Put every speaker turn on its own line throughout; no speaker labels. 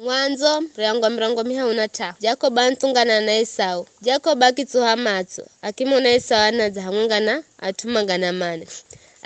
Mwanzo mirongo mihauna ta Jacob antungana na Esau. Jacob akitsuha matso akimona Esau anaza hamungana atumangana mane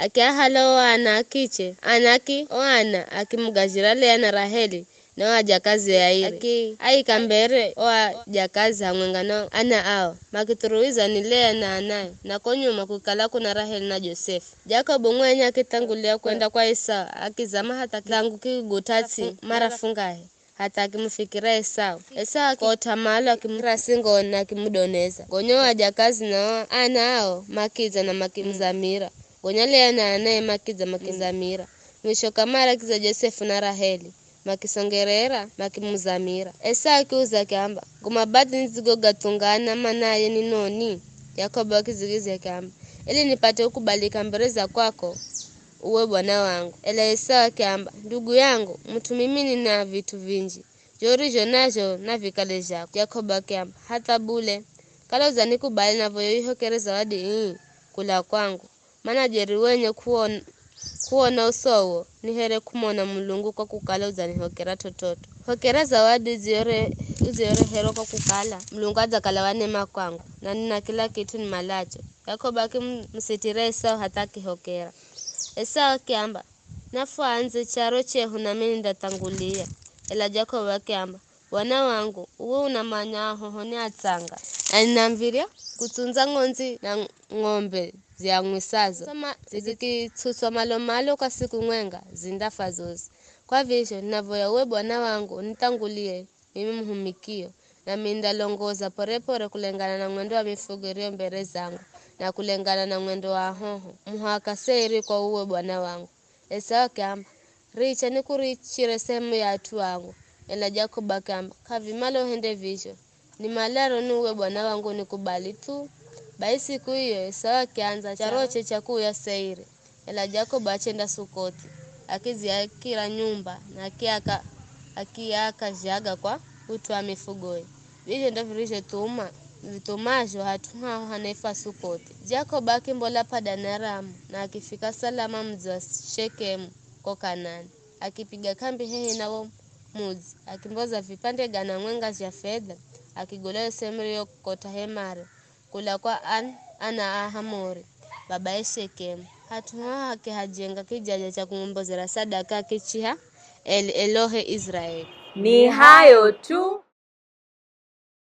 akiahala wana akiche anaki oana akimugazira Lea Raheli na wajakazi yaire aikambere wajakazi hamwengana ana ao makituruiza ni Lea na anaye na konyuma kukala kuna Raheli na Josefu. Jacob mwenye akitangulia kwenda kwa Esau akizama hata langu kigutatsi mara fungahe hata akimfikira Esau. Esau akota malo akimra singo na akimudoneza gonyo wajakazi na anao makiza na makimzamira gonya Lea na anaye makiza makizamira mwisho kamara kiza Josefu na Raheli makisongerera makimuzamira. Esau akiuza kamba gumabadi nzigo gatungana manaye ni noni. Yakobo akizigiza kamba ili nipate ukubalika mbele za kwako uwe bwana wangu. Ela Esau akiamba ndugu yangu mtu mimi nina vitu vingi jorijo najo na vikale jako. Yakobo akiamba hata bule kala uzanikubali navoyoiho zawadi kula kwangu maana jeri wenye kuona usowo ni here kumona Mulungu kwa kukala uzanihokera tototo. Hokera zawadi ziore hero kwa kukala Mulungu azakala wanema kwangu na nina kila kitu ni malacho. Yakobo akimsitira Esau hataki hokera. Esau akiamba nafu anze charo chehu na mimi ndatangulia. Ela Jacob akiamba wana wangu uwe unamanya hohoni atsanga aninamviria kutunza ngonzi na ng'ombe ziangwisazo zikitsuswa malo kwa siku mwenga zindafa zozi. Kwa visho ninavoya uwe bwana wangu nitangulie mimi mhumikio na mindalongoza porepore kulengana na mwendo wa mifugo iliyo mbele zangu na kulengana na mwendo wa hoho muhaka seiri kwa uwe bwana wangu. Esau akiamba richa nikurichire sehemu ya atu wangu. Ela Jacob akiamba kavimalo hende visho ni malaro ni uwe bwana wangu nikubali tu. Bai siku hiyo Esau akianza charoche chaku ya Seiri. Ela Jacob achenda Sukoti akiziakira nyumba na akiaka jaga kwa utu wa mifugoe. Vije ndo virishe vitumasho hatuhao hanaifa Sukoti. Jacob akimbola Padanaramu na akifika salama mji wa Shekemu kwa Kanani. Akipiga kambi hehe na muzi akimboza vipande gana mwenga vya fedha akigolea semrio kota hemare kula kwa ana Hamori baba Shekemu. Hatuhao hakihajenga kijaja cha kumbozera sadaka kichiha Elohe Israeli.
Ni hayo tu.